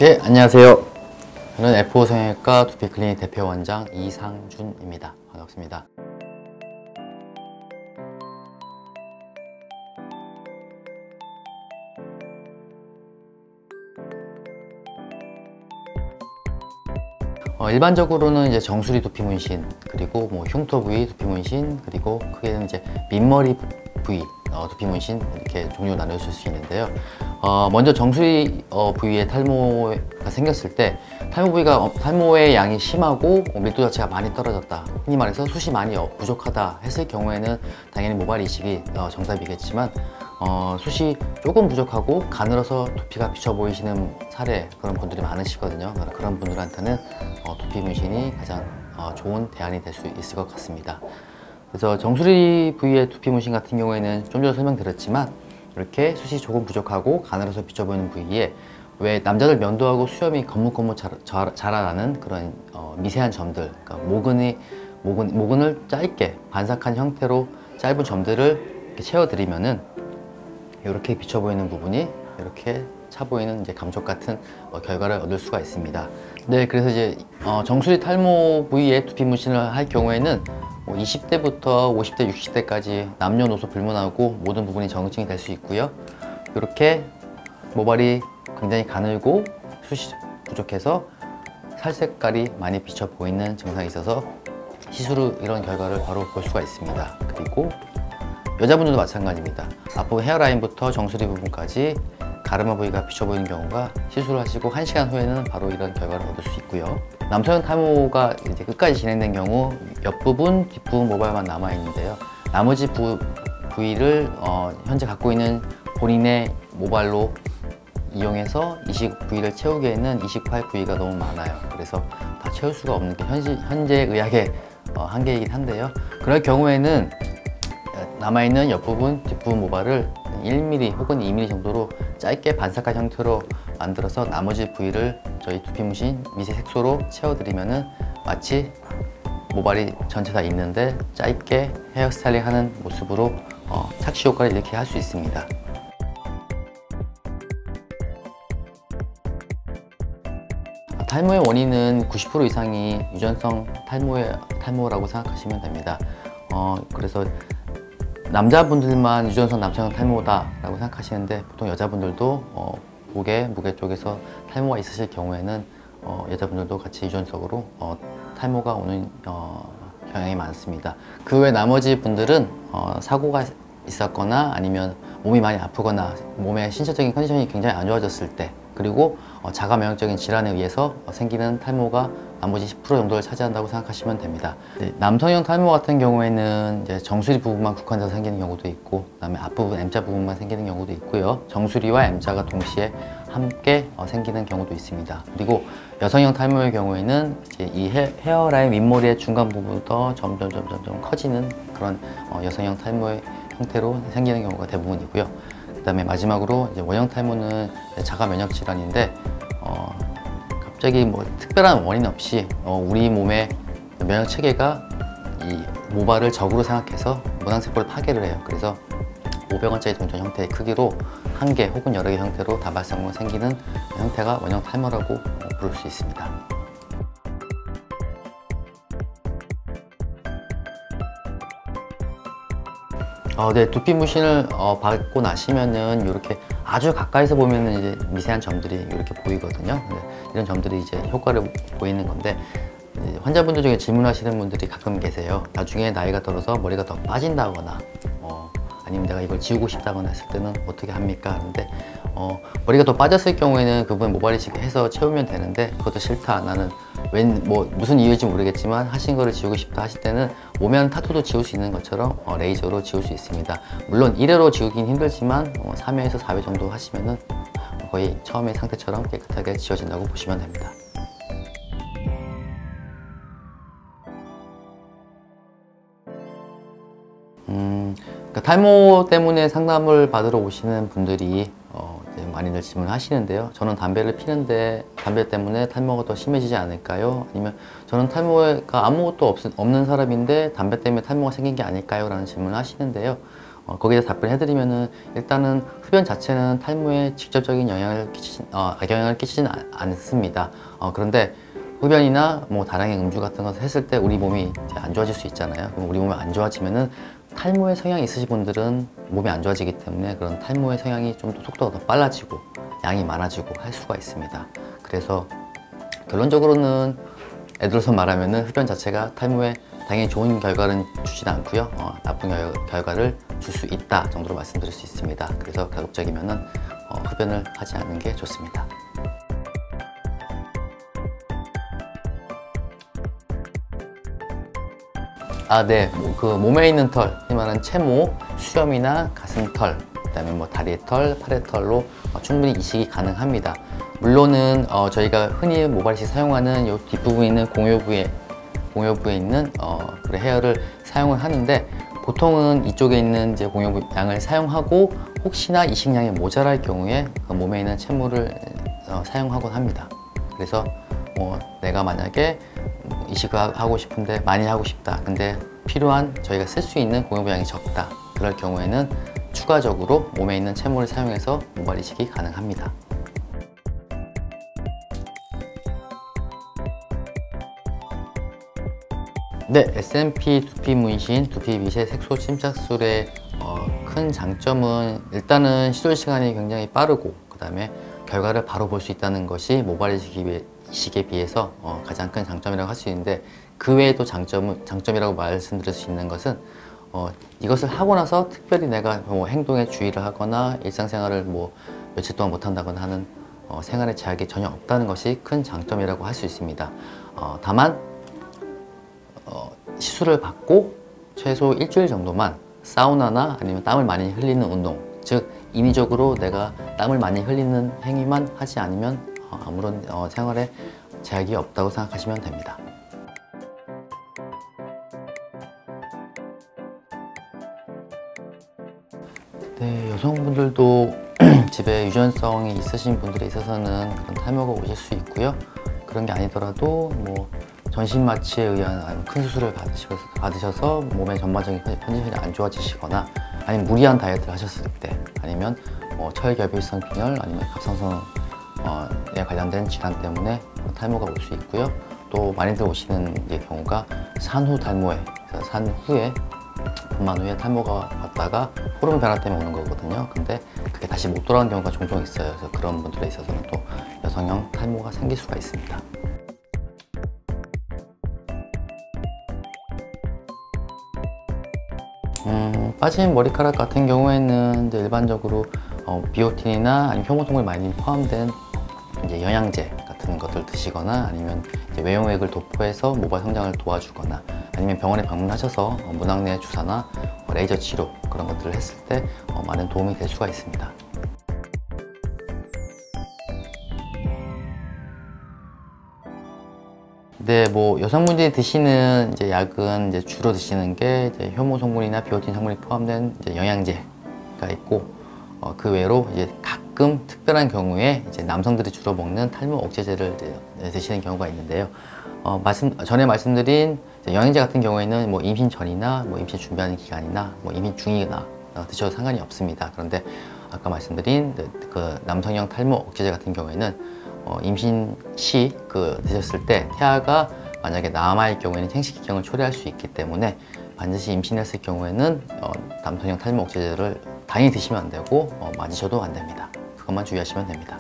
네, 안녕하세요. 저는 F5 성형외과 두피클리닉 대표원장 이상준입니다. 반갑습니다. 일반적으로는 이제 정수리 두피 문신, 그리고 뭐 흉터 부위 두피 문신, 그리고 크게는 이제 민머리 부위 두피 문신, 이렇게 종류 나누실 수 있는데요. 먼저 정수리 부위에 탈모가 생겼을 때 탈모의 양이 심하고 밀도 자체가 많이 떨어졌다, 흔히 말해서 숱이 많이 부족하다 했을 경우에는 당연히 모발 이식이 정답이겠지만, 숱이 조금 부족하고 가늘어서 두피가 비쳐 보이시는 그런 분들이 많으시거든요. 그런 분들한테는 두피 문신이 가장 좋은 대안이 될 수 있을 것 같습니다. 그래서 정수리 부위의 두피 문신 같은 경우에는 좀 전에 설명드렸지만, 이렇게 숱이 조금 부족하고 가늘어서 비쳐 보이는 부위에 왜 남자들 면도하고 수염이 거뭇거뭇 자라나는 그런 미세한 점들, 그러니까 모근을 짧게 반삭한 형태로 짧은 점들을 이렇게 채워드리면은 이렇게 비쳐 보이는 부분이 이렇게 차 보이는 이제 감쪽 같은 결과를 얻을 수가 있습니다. 네, 그래서 이제 정수리 탈모 부위에 두피 문신을 할 경우에는 20대부터 50대, 60대까지 남녀노소 불문하고 모든 부분이 정증이 될 수 있고요. 이렇게 모발이 굉장히 가늘고 숱이 부족해서 살 색깔이 많이 비쳐 보이는 증상이 있어서 시술 후 이런 결과를 바로 볼 수가 있습니다. 그리고 여자분들도 마찬가지입니다. 앞부분 헤어라인부터 정수리 부분까지 가르마 부위가 비쳐 보이는 경우가 시술을 하시고 1시간 후에는 바로 이런 결과를 얻을 수 있고요. 남성형 탈모가 이제 끝까지 진행된 경우 옆부분, 뒷부분 모발만 남아 있는데요. 나머지 부위를 현재 갖고 있는 본인의 모발로 이용해서 이식 부위를 채우기에는 이식할 부위가 너무 많아요. 그래서 다 채울 수가 없는 게 현재 의학의 한계이긴 한데요. 그럴 경우에는 남아있는 옆부분, 뒷부분 모발을 1mm 혹은 2mm 정도로 짧게 반삭한 형태로 만들어서 나머지 부위를 저희 두피 문신 미세 색소로 채워드리면은 마치 모발이 전체 다 있는데 짧게 헤어스타일링 하는 모습으로 착시 효과를 이렇게 할 수 있습니다. 탈모의 원인은 90% 이상이 유전성 탈모라고 생각하시면 됩니다. 그래서 남자분들만 유전성 남성형 탈모다라고 생각하시는데, 보통 여자분들도 무게 쪽에서 탈모가 있으실 경우에는 여자분들도 같이 유전적으로 탈모가 오는 경향이 많습니다. 그 외 나머지 분들은 사고가 있었거나 아니면 몸이 많이 아프거나 몸의 신체적인 컨디션이 굉장히 안 좋아졌을 때, 그리고 자가 면역적인 질환에 의해서 생기는 탈모가 나머지 10% 정도를 차지한다고 생각하시면 됩니다. 남성형 탈모 같은 경우에는 이제 정수리 부분만 국한돼서 생기는 경우도 있고, 그다음에 앞부분 M자 부분만 생기는 경우도 있고요. 정수리와 M자가 동시에 함께 생기는 경우도 있습니다. 그리고 여성형 탈모의 경우에는 이제 이 헤어라인 윗머리의 중간 부분부터 점점 커지는 그런 여성형 탈모의 형태로 생기는 경우가 대부분이고요. 그다음에 마지막으로 이제 원형 탈모는 자가 면역 질환인데, 갑자기 뭐 특별한 원인 없이 우리 몸의 면역 체계가 이 모발을 적으로 생각해서 문항세포를 파괴를 해요. 그래서 500원짜리 동전 형태의 크기로 한 개 혹은 여러 개 형태로 다발성으로 생기는 형태가 원형 탈모라고 부를 수 있습니다. 네, 두피 문신을 받고 나시면은 이렇게 아주 가까이서 보면은 이제 미세한 점들이 이렇게 보이거든요. 이런 점들이 이제 효과를 보이는 건데, 환자분들 중에 질문하시는 분들이 가끔 계세요. 나중에 나이가 들어서 머리가 더 빠진다거나 아니면 내가 이걸 지우고 싶다거나 했을 때는 어떻게 합니까? 하는데 머리가 더 빠졌을 경우에는 그 부분 모발 이식 해서 채우면 되는데, 그것도 싫다, 나는 무슨 이유인지 모르겠지만 하신 거를 지우고 싶다 하실 때는 오면 타투도 지울 수 있는 것처럼 레이저로 지울 수 있습니다. 물론 1회로 지우긴 힘들지만 3회에서 4회 정도 하시면은 거의 처음의 상태처럼 깨끗하게 지워진다고 보시면 됩니다. 그러니까 탈모 때문에 상담을 받으러 오시는 분들이 이제 많이들 질문을 하시는데요. 저는 담배를 피는데 담배 때문에 탈모가 더 심해지지 않을까요? 아니면 저는 탈모가 아무것도 없는 사람인데 담배 때문에 탈모가 생긴 게 아닐까요? 라는 질문을 하시는데요. 거기에 답변해드리면은 일단은 흡연 자체는 탈모에 직접적인 악영향을 끼치진 않습니다. 그런데 흡연이나 뭐 다량의 음주 같은 것을 했을 때 우리 몸이 이제 안 좋아질 수 있잖아요. 그럼 우리 몸이 안 좋아지면은 탈모의 성향이 있으신 분들은 몸이 안 좋아지기 때문에 그런 탈모의 성향이 좀 더 속도가 더 빨라지고 양이 많아지고 할 수가 있습니다. 그래서 결론적으로는 애들로서 말하면은 흡연 자체가 탈모에 당연히 좋은 결과는 주진 않고요. 나쁜 결과를 줄 수 있다 정도로 말씀드릴 수 있습니다. 그래서 가급적이면은 흡연을 하지 않는 게 좋습니다. 네. 그 몸에 있는 털, 흔히 말하는 채모, 수염이나 가슴털, 그다음에 뭐 다리의 털, 팔의 털로 충분히 이식이 가능합니다. 물론은 저희가 흔히 모발 이식 사용하는 이 뒷부분에 있는 공효부에 있는 그 헤어를 사용을 하는데, 보통은 이쪽에 있는 이제 공효부 양을 사용하고 혹시나 이식량이 모자랄 경우에 그 몸에 있는 채모를 사용하곤 합니다. 그래서 내가 만약에 이식을 하고 싶은데 많이 하고 싶다, 근데 필요한 저희가 쓸 수 있는 공효부 양이 적다, 그럴 경우에는 추가적으로 몸에 있는 채모를 사용해서 모발 이식이 가능합니다. 네, SMP 두피 문신, 두피 미세 색소 침착술의 큰 장점은 일단은 시술 시간이 굉장히 빠르고, 그 다음에 결과를 바로 볼 수 있다는 것이 모발 이식에 비해서 가장 큰 장점이라고 할 수 있는데, 그 외에도 장점이라고 말씀드릴 수 있는 것은 이것을 하고 나서 특별히 내가 뭐 행동에 주의를 하거나 일상생활을 뭐 며칠 동안 못한다거나 하는 생활에 제약이 전혀 없다는 것이 큰 장점이라고 할 수 있습니다. 다만 시술을 받고 최소 일주일 정도만 사우나나 아니면 땀을 많이 흘리는 운동, 즉 인위적으로 내가 땀을 많이 흘리는 행위만 하지 않으면 아무런 생활에 제약이 없다고 생각하시면 됩니다. 네, 여성분들도 집에 유전성이 있으신 분들에 있어서는 그런 탈모가 오실 수 있고요. 그런 게 아니더라도 뭐 전신 마취에 의한 큰 수술을 받으셔서 몸의 전반적인 컨디션이 안 좋아지시거나, 아니면 무리한 다이어트를 하셨을 때, 아니면 철결핍성 빈혈, 아니면 갑상선에 관련된 질환 때문에 탈모가 올 수 있고요. 또 많이들 오시는 경우가 산후 탈모에, 산 후에 분만 후에 탈모가 왔다가 호르몬 변화 때문에 오는 거거든요. 근데 그게 다시 못 돌아오는 경우가 종종 있어요. 그래서 그런 분들에 있어서는 또 여성형 탈모가 생길 수가 있습니다. 빠진 머리카락 같은 경우에는 이제 일반적으로 비오틴이나 아니면 효모성분이 많이 포함된 이제 영양제 같은 것들 드시거나, 아니면 이제 외용액을 도포해서 모발 성장을 도와주거나, 아니면 병원에 방문하셔서 문항내 주사나 레이저 치료 그런 것들을 했을 때 많은 도움이 될 수가 있습니다. 네, 뭐 여성분들이 드시는 이제 약은 이제 주로 드시는 게 이제 효모 성분이나 비오틴 성분이 포함된 이제 영양제가 있고, 그 외로 이제 가끔 특별한 경우에 이제 남성들이 주로 먹는 탈모 억제제를 드시는 경우가 있는데요. 전에 말씀드린 영양제 같은 경우에는 뭐 임신 전이나 뭐 임신 준비하는 기간이나 뭐 임신 중이나 드셔도 상관이 없습니다. 그런데 아까 말씀드린 그 남성형 탈모 억제제 같은 경우에는 임신 시 드셨을 때 태아가 만약에 남아있을 경우에는 생식기경을 초래할 수 있기 때문에 반드시 임신했을 경우에는 남성형 탈모 억제제를 당연히 드시면 안 되고 맞으셔도 안 됩니다. 그것만 주의하시면 됩니다.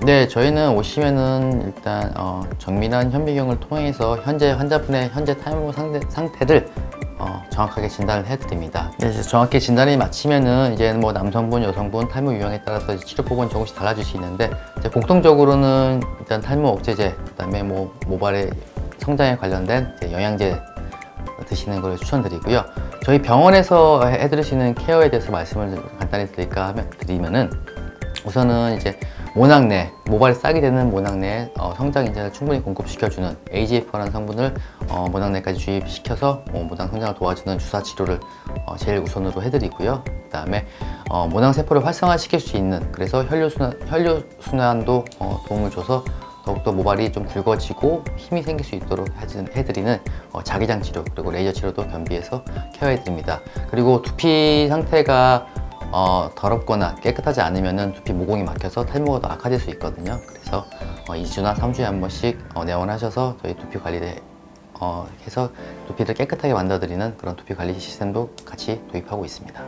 네, 저희는 오시면은 일단 정밀한 현미경을 통해서 현재 환자분의 현재 탈모 상태를 정확하게 진단을 해드립니다. 이제 정확히 진단이 마치면은 이제 뭐 남성분, 여성분 탈모 유형에 따라서 치료법은 조금씩 달라질 수 있는데, 이제 공통적으로는 일단 탈모 억제제, 그다음에 뭐 모발의 성장에 관련된 영양제 드시는 걸 추천드리고요. 저희 병원에서 해드릴 수 있는 케어에 대해서 말씀을 간단히 드리면은, 우선은 이제 모낭내, 모발이 싹이 되는 모낭내에 성장 인자를 충분히 공급시켜주는 AGF라는 성분을 모낭내까지 주입시켜서 모낭 성장을 도와주는 주사 치료를 제일 우선으로 해드리고요. 그 다음에 모낭세포를 활성화시킬 수 있는, 그래서 혈류순환도 도움을 줘서 더욱더 모발이 좀 굵어지고 힘이 생길 수 있도록 해드리는 자기장 치료 그리고 레이저 치료도 겸비해서 케어해드립니다. 그리고 두피 상태가 더럽거나 깨끗하지 않으면 두피 모공이 막혀서 탈모가 더 악화될 수 있거든요. 그래서 2주나 3주에 한 번씩 내원하셔서 저희 두피 관리를 해서 두피를 깨끗하게 만들어드리는 그런 두피 관리 시스템도 같이 도입하고 있습니다.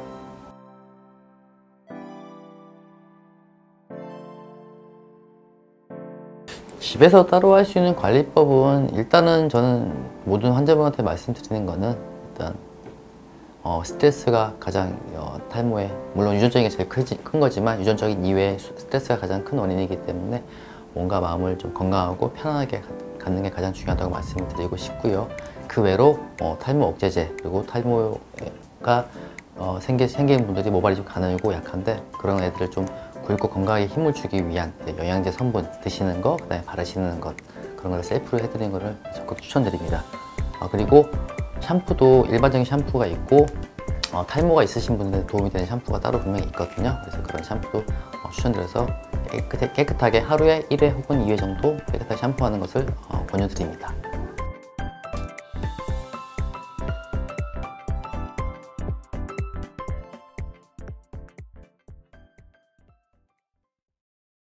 집에서 따로 할 수 있는 관리법은 일단은 저는 모든 환자분한테 말씀드리는 거는 일단 스트레스가 가장 탈모에, 물론 유전적인 게 제일 큰 거지만 유전적인 이외에 스트레스가 가장 큰 원인이기 때문에 몸과 마음을 좀 건강하고 편안하게 갖는 게 가장 중요하다고 말씀을 드리고 싶고요. 그 외로 탈모 억제제 그리고 탈모가 생긴 분들이 모발이 좀 가늘고 약한데 그런 애들을 좀 굵고 건강하게 힘을 주기 위한 영양제 성분 드시는 거, 그다음에 바르시는 것 그런 걸 셀프로 해드리는 거를 적극 추천드립니다. 그리고 샴푸도 일반적인 샴푸가 있고 탈모가 있으신 분들한테 도움이 되는 샴푸가 따로 분명히 있거든요. 그래서 그런 샴푸도 추천드려서 깨끗하게 하루에 1회 혹은 2회 정도 깨끗하게 샴푸하는 것을 권유드립니다.